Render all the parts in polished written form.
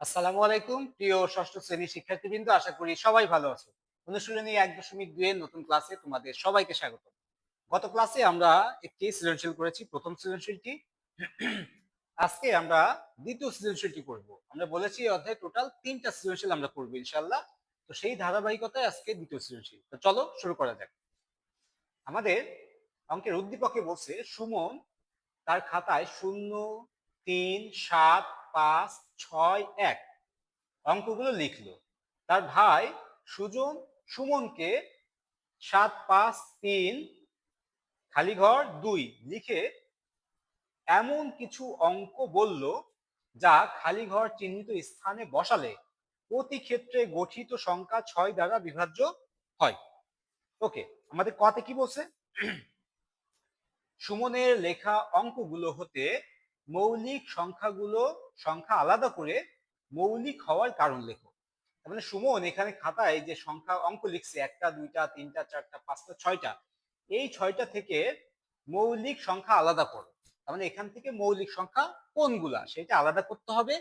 আসসালামু আলাইকুম প্রিয় ষষ্ঠ শ্রেণীর শিক্ষার্থীবৃন্দ, আশা করি সবাই ভালো আছো। অনুশীলনী 1.2 এর নতুন ক্লাসে তোমাদের সবাইকে স্বাগত। গত ক্লাসে আমরা একটি সৃজনশীল করেছি, প্রথম সৃজনশীলটি। আজকে আমরা দ্বিতীয় সৃজনশীলটি করব। আমরা বলেছি এই অধ্যায়ে টোটাল 3টা সৃজনশীল আমরা করব ইনশাআল্লাহ। তো সেই ধারাবাহিকতায় আজকে দ্বিতীয় সৃজনশীল। তো চলো শুরু করা যাক। আমাদের অঙ্কের উদ্দীপকে বলছে সুমন তার খাতায় 0, 3, 7, 5, 6, 1 অঙ্কগুলো লিখলো। তার ভাই সুজন সুমনকে 7, 5, 3 খালি ঘর 2 লিখে এমন কিছু অঙ্ক বলল যা খালি ঘর চিহ্নিত স্থানে বসালে প্রতি ক্ষেত্রে গঠিত সংখ্যা 6 দ্বারা বিভাজ্য হয়। ওকে, আমাদের কতে কি বলছে? সুমনের লেখা অঙ্কগুলো হতে মৌলিক সংখ্যা আলাদা করে মৌলিক হওয়ার কারণ লেখো। তার মানে সুমন এখানে খাতায় যে সংখ্যা অঙ্ক লিখছে, 1টা 2টা 3টা 4টা 5টা 6টা, এই 6টা থেকে মৌলিক সংখ্যা আলাদা করো। তার মানে এখান থেকে মৌলিক সংখ্যা কোনগুলা সেটা আলাদা করতে হবে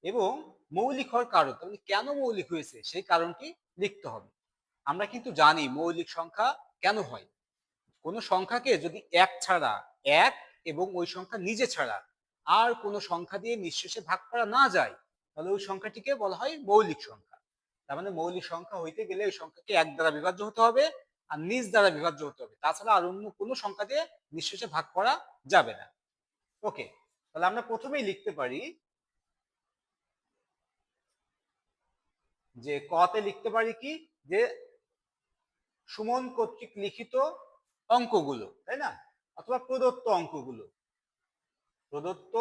এবং মৌলিক হওয়ার কারণ, তার মানে কেন মৌলিক হয়েছে সেই কারণটি লিখতে হবে। আমরা কিন্তু জানি মৌলিক সংখ্যা কেন হয়। কোনো সংখ্যাকে যদি এক ছাড়া, এক এবং ওই সংখ্যা নিজে ছাড়া আর কোনো সংখ্যা দিয়ে নিঃশেষে ভাগ করা না যায়, তাহলে ওই সংখ্যাটিকে বলা হয় মৌলিক সংখ্যা। তার মানে মৌলিক সংখ্যা হইতে গেলে ওই সংখ্যাকে এক দ্বারা বিভাজ্য হতে হবে আর নিজ দ্বারা বিভাজ্য হতে হবে, তাছাড়া আর অন্য কোনো সংখ্যা দিয়ে নিঃশেষে ভাগ করা যাবে না। ওকে, তাহলে আমরা প্রথমেই লিখতে পারি যে কতে লিখতে পারি কি, যে সুমন কর্তৃক লিখিত অঙ্কগুলো, তাই না? অথবা প্রদত্ত অঙ্কগুলো, প্রদত্ত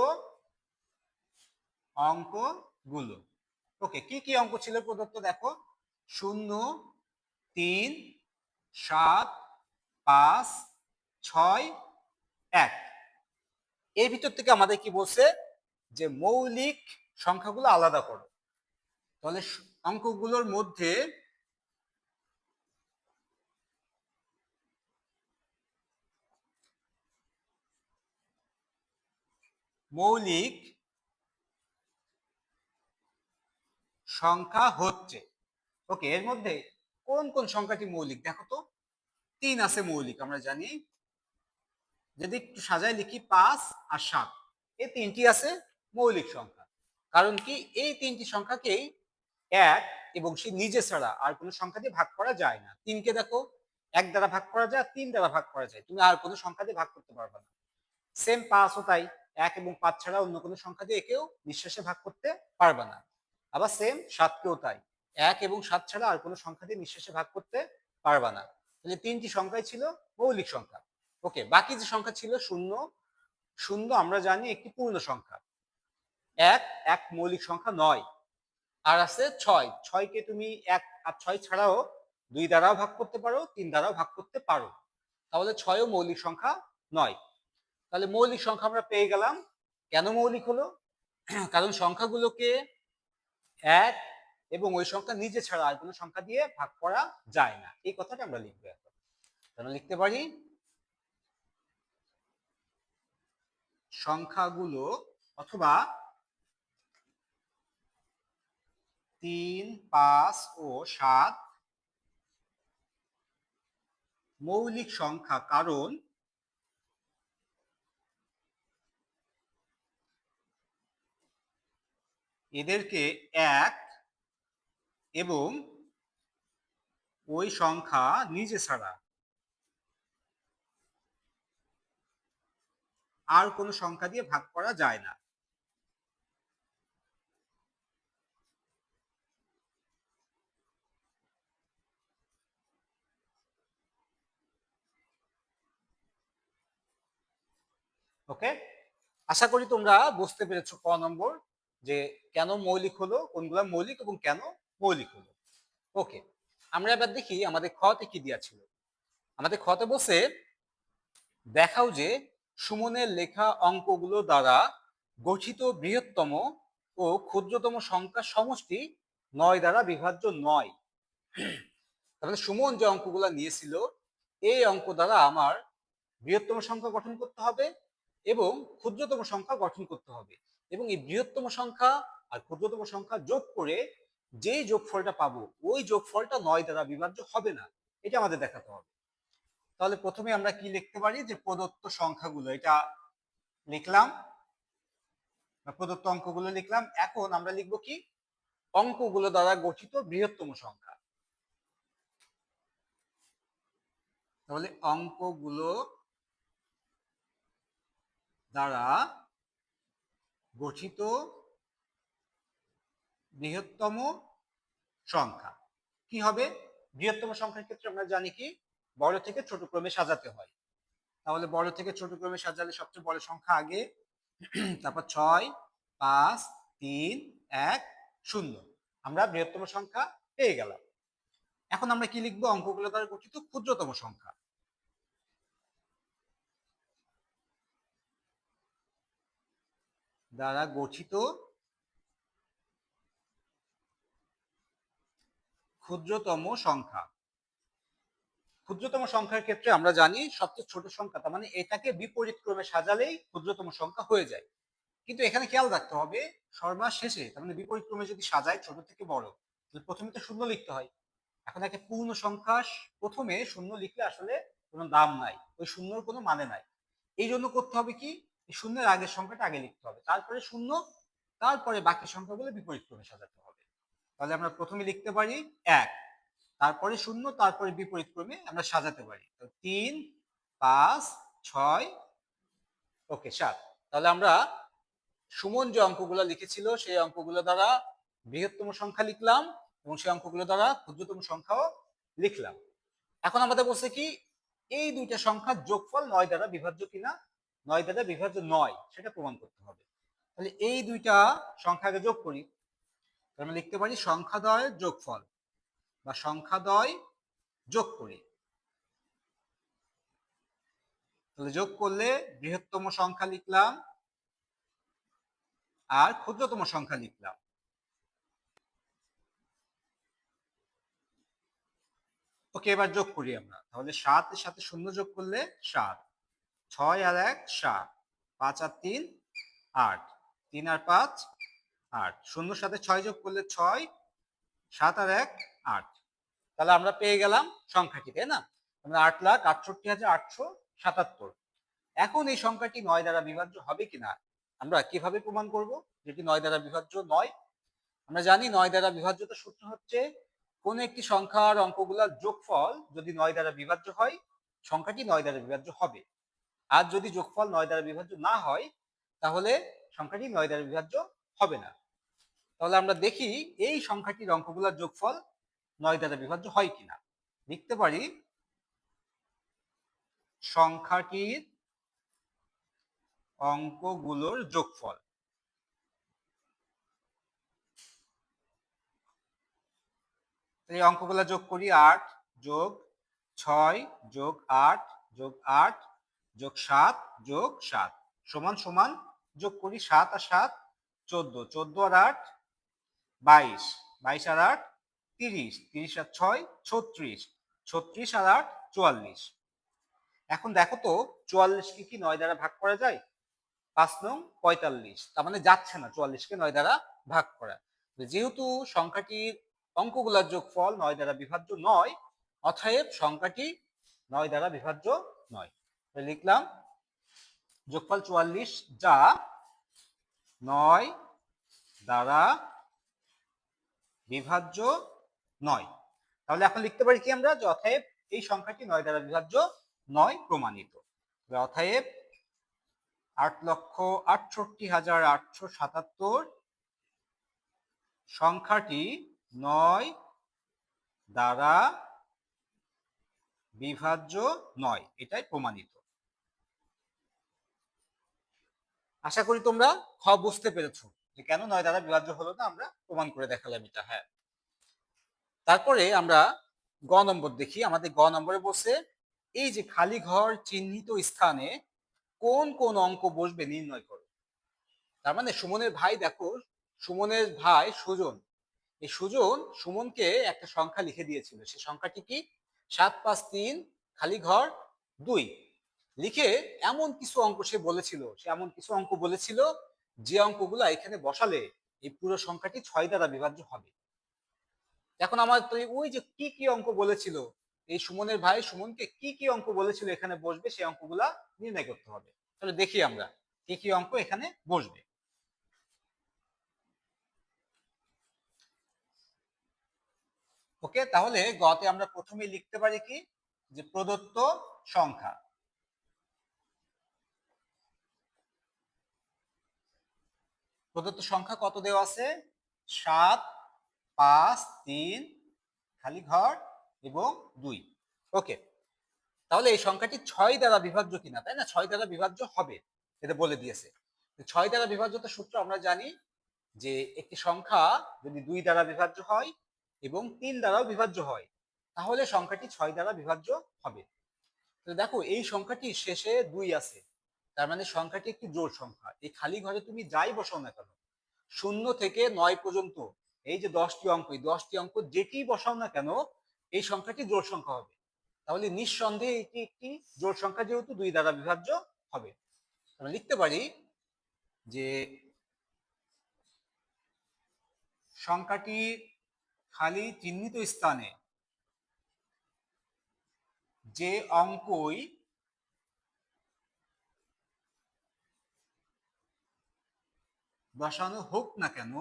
অঙ্কগুলো। ওকে, কি কি অঙ্ক ছিল প্রদত্ত দেখো? 0, 3, 7, 5, 6, 1। এর ভিতর থেকে আমাদের কি বলছে যে মৌলিক সংখ্যাগুলো আলাদা করো। তাহলে অঙ্কগুলোর মধ্যে মৌলিক সংখ্যা হচ্ছে, ওকে, এর মধ্যে কোন কোন সংখ্যাটি মৌলিক দেখো তো? 3 আছে মৌলিক, আমরা জানি। যদি একটু সাজায় লিখি 5 আর 7, এই তিনটি আছে মৌলিক সংখ্যা। কারণ কি, এই তিনটি সংখ্যাকেই এক এবং সে নিজে ছাড়া আর কোনো সংখ্যা দিয়ে ভাগ করা যায় না। 3কে দেখো, 1 দ্বারা ভাগ করা যায়, 3 দ্বারা ভাগ করা যায়, তুমি আর কোনো সংখ্যা দিয়ে ভাগ করতে পারবে না। সেম 5ও তাই, 1 এবং 5 ছাড়া অন্য কোনো সংখ্যা দিয়ে একেও নিঃশেষে ভাগ করতে পারবে না। আবার সেম 7কেও তাই, 1 এবং 7 ছাড়া আর কোনো সংখ্যা দিয়ে নিঃশেষে ভাগ করতে পারবে না। তাহলে তিনটি সংখ্যাই ছিল মৌলিক সংখ্যা। ওকে, বাকি যে সংখ্যা ছিল 0, 0 আমরা জানি একটি পূর্ণ সংখ্যা। 1 এক মৌলিক সংখ্যা নয়। আর আছে 6, 6কে তুমি 1 আর 6 ছাড়াও 2 দ্বারাও ভাগ করতে পারো, 3 দ্বারাও ভাগ করতে পারো, তাহলে 6ও মৌলিক সংখ্যা নয়। তাহলে মৌলিক সংখ্যা আমরা পেয়ে গেলাম। কেন মৌলিক হলো? কারণ সংখ্যাগুলোকে এক এবং ওই সংখ্যা নিজে ছাড়া আর কোনো সংখ্যা দিয়ে ভাগ করা যায় না, এই কথাটা আমরা লিখবো এখন। তাহলে লিখতে পারি সংখ্যাগুলো অথবা 3, 5 ও 7 মৌলিক সংখ্যা কারণ এদেরকে এক এবং ওই সংখ্যা নিজে ছাড়া আর কোনো সংখ্যা দিয়ে ভাগ করা যায় না। ওকে, আশা করি তোমরা বুঝতে পেরেছো ক নম্বর যে কেন মৌলিক হলো, কোনগুলা মৌলিক এবং কেন মৌলিক হলো। ওকে, আমরা এবার দেখি আমাদের খতে কি দেওয়া ছিল। আমাদের খতে বসে দেখাও যে সুমনের লেখা অঙ্কগুলো দ্বারা গঠিত বৃহত্তম ও ক্ষুদ্রতম সংখ্যার সমষ্টি 9 দ্বারা বিভাজ্য নয়। তাহলে সুমন যে অঙ্কগুলো নিয়েছিল, এই অঙ্ক দ্বারা আমার বৃহত্তম সংখ্যা গঠন করতে হবে এবং ক্ষুদ্রতম সংখ্যা গঠন করতে হবে, এবং এই বৃহত্তম সংখ্যা আর ক্ষুদ্রতম সংখ্যা যোগ করে যেই যোগফলটা পাবো ওই যোগফলটা 9 দ্বারা বিভাজ্য হবে না, এটা আমাদের দেখাতে হবে। তাহলে প্রথমে আমরা কি লিখতে পারি, যে প্রদত্ত সংখ্যাগুলো এটা লিখলাম, প্রদত্ত অঙ্কগুলো লিখলাম। এখন আমরা লিখবো কি, অঙ্কগুলো দ্বারা গঠিত বৃহত্তম সংখ্যা। তাহলে অঙ্কগুলো দ্বারা গঠিত বৃহত্তম সংখ্যা কি হবে? বৃহত্তম সংখ্যার ক্ষেত্রে আমরা জানি কি, বড় থেকে ছোট ক্রমে সাজাতে হয়। তাহলে বড় থেকে ছোট ক্রমে সাজালে সবচেয়ে বড় সংখ্যা আগে, তারপর 6, 5, 3, 1, 0। আমরা বৃহত্তম সংখ্যা পেয়ে গেলাম। এখন আমরা কি লিখবো, অঙ্কগুলো দ্বারা গঠিত ক্ষুদ্রতম সংখ্যা। দ্বারা গঠিত ক্ষুদ্রতম সংখ্যা। ক্ষুদ্রতম সংখ্যার ক্ষেত্রে আমরা জানি সবচেয়ে ছোট সংখ্যা, তার মানে এটাকে বিপরীত ক্রমে সাজালেই ক্ষুদ্রতম সংখ্যা হয়ে যায়। কিন্তু এখানে খেয়াল রাখতে হবে, সর্বশেষে শেষে তার মানে বিপরীত ক্রমে যদি সাজায় ছোট থেকে বড়, তাহলে প্রথমে তো শূন্য লিখতে হয়। এখন একটা পূর্ণ সংখ্যা প্রথমে শূন্য লিখলে আসলে কোনো দাম নাই, ওই শূন্যর কোনো মানে নাই। এই জন্য করতে হবে কি, শূন্যের আগের সংখ্যাটা আগে লিখতে হবে, তারপরে শূন্য, তারপরে বাকি সংখ্যাগুলো বিপরীত ক্রমে সাজাতে হবে। তাহলে আমরা প্রথমে লিখতে পারি 1, তারপরে শূন্য, তারপরে বিপরীত ক্রমে আমরা সাজাতে পারি। 3, 5, 6, ওকে 7। তাহলে আমরা সুমন যে অঙ্কগুলো লিখেছিল সেই অঙ্কগুলো দ্বারা বৃহত্তম সংখ্যা লিখলাম এবং সেই অঙ্কগুলো দ্বারা ক্ষুদ্রতম সংখ্যাও লিখলাম। এখন আমাদের বলছে কি, এই দুইটা সংখ্যার যোগফল 9 দ্বারা বিভাজ্য কিনা, 9 দ্বারা বিভাজ্য নয় সেটা প্রমাণ করতে হবে। তাহলে এই দুইটা সংখ্যাকে যোগ করি, আমরা লিখতে পারি সংখ্যাদ্বয়ের যোগফল বা সংখ্যাদ্বয় যোগ করি। তাহলে যোগ করলে বৃহত্তম সংখ্যা লিখলাম আর ক্ষুদ্রতম সংখ্যা লিখলাম। ওকে, এবার যোগ করি আমরা। তাহলে 7 এর সাথে 0 যোগ করলে 7, 6 আর 1 7, 5 আর 3 8, 3 আর 5 8, 0 সাথে 6 যোগ করলে 6, 7 আর 1 8। তাহলে আমরা পেয়ে গেলাম সংখ্যাটি, তাই না? আমরা 8,68,877। এখন এই সংখ্যাটি 9 দ্বারা বিভাজ্য হবে কিনা আমরা কিভাবে প্রমাণ করব যেটি 9 দ্বারা বিভাজ্য নয়? আমরা জানি 9 দ্বারা বিভাজ্যতার সূত্র হচ্ছে, কোন একটি সংখ্যার অঙ্কগুলোর যোগফল যদি 9 দ্বারা বিভাজ্য হয়, সংখ্যাটি 9 দ্বারা বিভাজ্য হবে। আর যদি যোগফল 9 দ্বারা বিভাজ্য না হয়, তাহলে সংখ্যাটি 9 দ্বারা বিভাজ্য হবে না। তাহলে আমরা দেখি এই সংখ্যাটির অঙ্কগুলোর যোগফল 9 দ্বারা বিভাজ্য হয় কিনা। লিখতে পারি সংখ্যাটির অঙ্কগুলোর যোগফল। এই অঙ্কগুলো যোগ করি, 8 যোগ 6 যোগ 8 যোগ 8 যোগ 7 যোগ 7 সমান সমান যোগ করি, 7 আর 7 14, 14 আর 8 22, 22 আর 8 30, 30 আর 6 36, 36 আর 8 44। এখন দেখো তো 44 কে কি 9 দ্বারা ভাগ করা যায়? 5 নং 45, তার মানে যাচ্ছে না 44 কে 9 দ্বারা ভাগ করা। যেহেতু সংখ্যাটির অঙ্কগুলোর যোগফল 9 দ্বারা বিভাজ্য নয়, অতএব সংখ্যাটি 9 দ্বারা বিভাজ্য নয়। লিখলাম যোগফল 44 যা 9 দ্বারা বিভাজ্য নয়। তাহলে এখন লিখতে পারি কি আমরা, যে অতএব এই সংখ্যাটি 9 দ্বারা বিভাজ্য নয় প্রমাণিত। অতএব 8,68,877 সংখ্যাটি 9 দ্বারা বিভাজ্য নয়, এটাই প্রমাণিত। আশা করি তোমরা বুঝতে পেরেছো যে কেন 9 দ্বারা বিভাজ্য হলো না, আমরা প্রমাণ করে দেখালাম এটা। হ্যাঁ, তারপরে আমরা গ নম্বর দেখি। আমাদের গ নম্বরে বলছে, এই যে খালি ঘর চিহ্নিত স্থানে কোন কোন অঙ্ক বসবে নির্ণয় করো। তার মানে সুমনের ভাই, দেখো সুমনের ভাই সুজন, এই সুজন সুমনকে একটা সংখ্যা লিখে দিয়েছিল। সেই সংখ্যাটি কি? 753 খালি ঘর 2 লিখে এমন কিছু অঙ্ক সে এমন কিছু অঙ্ক বলেছিল যে অঙ্কগুলো এখানে বসালে এই পুরো সংখ্যাটি 6 দ্বারা বিভাজ্য হবে। এখন আমার তো ওই যে কি কি অঙ্ক বলেছিল, এই সুমনের ভাই সুমনকে কি কি অঙ্ক বলেছিল এখানে বসবে, সেই অঙ্কগুলা নির্ণয় করতে হবে। তাহলে দেখি আমরা কি কি অঙ্ক এখানে বসবে। ওকে, তাহলে গতে আমরা প্রথমে লিখতে পারি কি, যে প্রদত্ত সংখ্যা। প্রদত্ত সংখ্যা কত দেওয়া আছে? 7, 5, 3 খালি ঘর এবং 2। ওকে, তাহলে এই সংখ্যাটি 6 দ্বারা বিভাজ্য কিনা, তাই না? 6 দ্বারা বিভাজ্য হবে, এটা বলে দিয়েছে। 6 দ্বারা বিভাজ্যতার সূত্র আমরা জানি যে একটি সংখ্যা যদি 2 দ্বারা বিভাজ্য হয় এবং 3 দ্বারাও বিভাজ্য হয়, তাহলে সংখ্যাটি 6 দ্বারা বিভাজ্য হবে। তো দেখো এই সংখ্যাটি শেষে 2 আছে, তার মানে সংখ্যাটি একটি জোড় সংখ্যা। এই খালি ঘরে তুমি যাই বসাও না কেন, 0 থেকে 9 পর্যন্ত এই যে 10টি অঙ্ক, এই 10টি অঙ্ক যেটি বসাও না কেন, এই সংখ্যাটি জোড় সংখ্যা হবে। তাহলে নিঃসন্দেহে এটি একটি জোড় সংখ্যা, যেহেতু 2 দ্বারা বিভাজ্য হবে। আমরা লিখতে পারি যে সংখ্যাটি খালি চিহ্নিত স্থানে যে অঙ্কই বসানো হোক না কেন,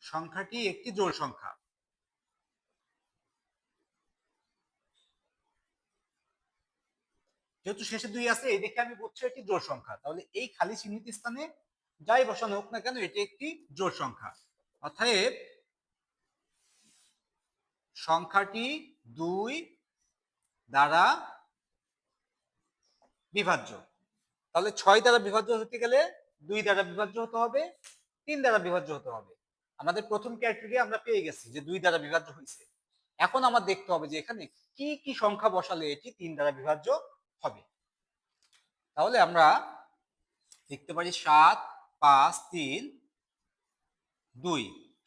সংখ্যাটি একটি জোড় সংখ্যা। যেহেতু শেষে 2 আছে, এই দেখে আমি বুঝছি এটি জোড় সংখ্যা। তাহলে এই খালি চিহ্নিত স্থানে যাই বসানো হোক না কেন, এটি একটি জোড় সংখ্যা। অতএব সংখ্যাটি 2 দ্বারা বিভাজ্য। তাহলে 6 দ্বারা বিভাজ্য হতে গেলে 2 দ্বারা বিভাজ্য হতে হবে, 3 দ্বারা বিভাজ্য হতে হবে। আমাদের প্রথম ক্রাইটেরিয়া আমরা পেয়ে গেছি যে 2 দ্বারা বিভাজ্য হয়েছে। এখন আমার দেখতে হবে যে এখানে কি কি সংখ্যা বসালে এটি 3 দ্বারা বিভাজ্য হবে। তাহলে আমরা লিখতে পারি 7, 5, 3, 2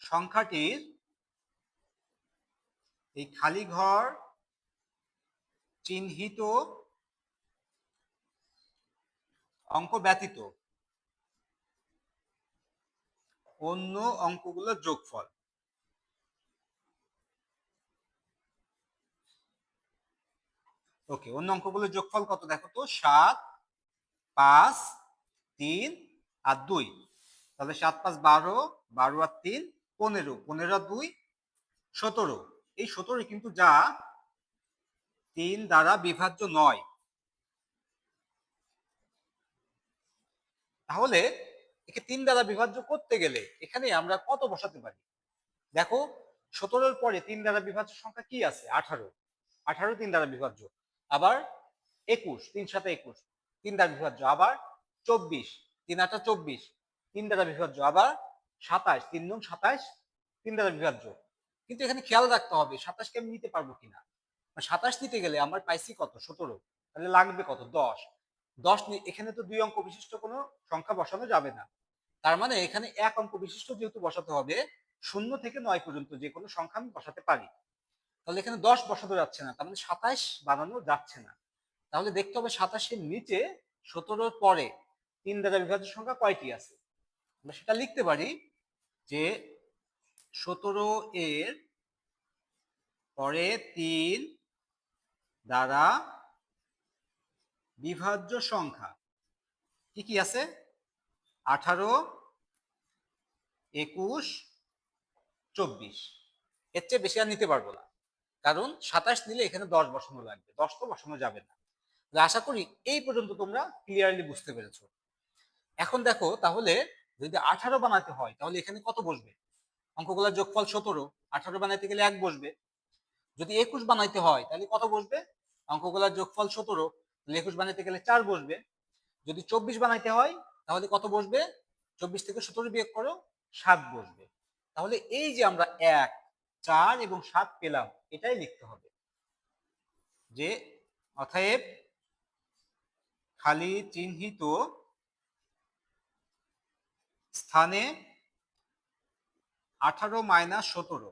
সংখ্যাটির এই খালি ঘর চিহ্নিত অঙ্ক ব্যতীত অন্য অঙ্কগুলোর যোগফল। ওকে, অন্য অঙ্কগুলোর যোগফল কত দেখো তো? 7, 5, 3 আর 2। তাহলে 7, 5, 12, 12 আর 3 15, 15 আর 2 17। এই 17 কিন্তু যা 3 দ্বারা বিভাজ্য নয়। তাহলে একে 3 দ্বারা বিভাজ্য করতে গেলে এখানে আমরা কত বসাতে পারি? দেখো 17-র পরে 3 দ্বারা বিভাজ্য সংখ্যা কি আছে? 18। 18 3 দ্বারা বিভাজ্য। আবার 21, 3 7 21 3 দ্বারা বিভাজ্য। আবার 24, 3 8 24 3 দ্বারা বিভাজ্য। আবার 27, 3 9 27 3 দ্বারা বিভাজ্য। কিন্তু এখানে খেয়াল রাখতে হবে 27 কে আমি নিতে পারবো কিনা। 27 নিতে গেলে আমার পাইছি কত? 17। তাহলে লাগবে কত? 10। 10 এখানে তো 2 অঙ্ক বিশিষ্ট কোনো সংখ্যা বসানো যাবে না। তার মানে এখানে 1 অঙ্ক বিশিষ্ট যেহেতু বসাতে হবে, 0 থেকে 9 পর্যন্ত যে কোনো সংখ্যা আমি বসাতে পারি। তাহলে এখানে 10 বসাতে যাচ্ছে না, তার মানে 27 বানানো যাচ্ছে না। তাহলে দেখতে হবে 27 এর নিচে 17-র পরে 3 দ্বারা বিভাজ্য সংখ্যা কয়টি আছে। আমরা সেটা লিখতে পারি যে 17 এর পরে 3 দ্বারা বিভাজ্য সংখ্যা কি কি আছে? 18, 21, 24। এর চেয়ে বেশি আর নিতে পারবো না, কারণ 27 নিলে এখানে 10 বসানো লাগবে, 10 তো বসানো যাবে না। আশা করি এই পর্যন্ত তোমরা ক্লিয়ারলি বুঝতে পেরেছো। এখন দেখো তাহলে যদি 18 বানাতে হয় তাহলে এখানে কত বসবে? অঙ্কগুলোর যোগফল 17, 18 বানাইতে গেলে 1 বসবে। যদি 21 বানাইতে হয় তাহলে কত বসবে? অঙ্কগুলোর যোগফল 17, তাহলে 21 বানাইতে গেলে 4 বসবে। যদি 24 বানাইতে হয় তাহলে কত বসবে? 24 থেকে 17 বিয়োগ করো, 7 বসবে। তাহলে এই যে আমরা 1, 4 এবং 7 পেলাম, এটাই লিখতে হবে যে অতএব খালি চিহ্নিত স্থানে 18 মাইনাস 17,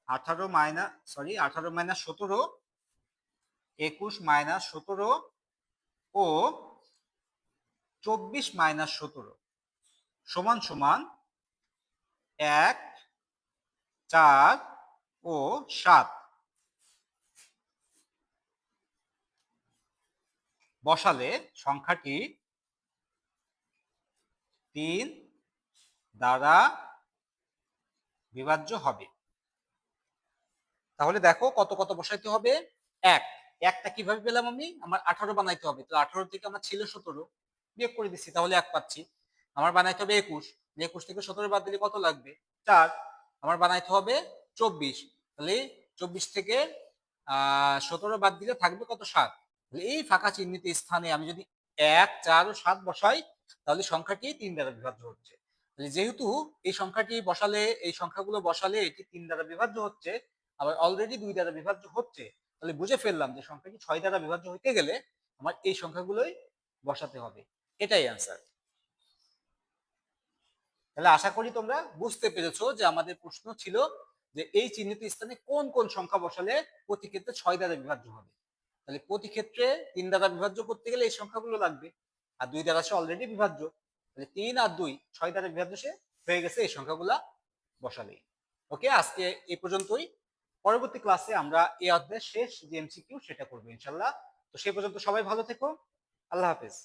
18 মাইনাস 17, 21 মাইনাস 17 ও 24 মাইনাস 17 সমান সমান 1, 4 ও 7 বসালে সংখ্যাটি 3 দ্বারা বিভাজ্য হবে। তাহলে দেখো কত কত বসাইতে হবে। একটা কিভাবে পেলাম আমি? আমার 18 বানাইতে হবে, তো 18 থেকে আমার ছিল 17, বিয়োগ করে দিচ্ছি, তাহলে 1 পাচ্ছি। আমার বানাইতে হবে 21, 21 থেকে 17 বাদ দিলে কত লাগবে? 4। আমার বানাইতে হবে 24, তাহলে 24 থেকে 17 বাদ দিলে থাকবে কত? 7। তাহলে এই ফাঁকা চিহ্নিত স্থানে আমি যদি 1, 4 ও 7 বসাই, তাহলে সংখ্যাটি 3 দ্বারা বিভাজ্য হচ্ছে। তাহলে যেহেতু এই সংখ্যাটি বসালে, এই সংখ্যাগুলো বসালে এটি 3 দ্বারা বিভাজ্য হচ্ছে, আবার অলরেডি 2 দ্বারা বিভাজ্য হচ্ছে, তাহলে বুঝে ফেললাম যে সংখ্যাটি 6 দ্বারা বিভাজ্য হইতে গেলে আমার এই সংখ্যাগুলোই বসাতে হবে। এটাই অ্যান্সার। তাহলে আশা করি তোমরা বুঝতে পেরেছো যে আমাদের প্রশ্ন ছিল যে এই চিহ্নিত স্থানে কোন কোন সংখ্যা বসালে প্রতি ক্ষেত্রে 6 দ্বারা বিভাজ্য হবে। তাহলে প্রতি ক্ষেত্রে 3 দ্বারা বিভাজ্য করতে গেলে এই সংখ্যাগুলো লাগবে, আর 2 দ্বারা সে অলরেডি বিভাজ্য, তাহলে 3 আর 2 6 দ্বারা বিভাজ্য সে হয়ে গেছে এই সংখ্যাগুলা বসালেই। ওকে, আজকে এই পর্যন্তই। পরবর্তী ক্লাসে আমরা এই অধ্যায়ের শেষ যে এমসিকিউ সেটা করবো ইনশাল্লাহ। তো সেই পর্যন্ত সবাই ভালো থেকো। আল্লাহ হাফেজ।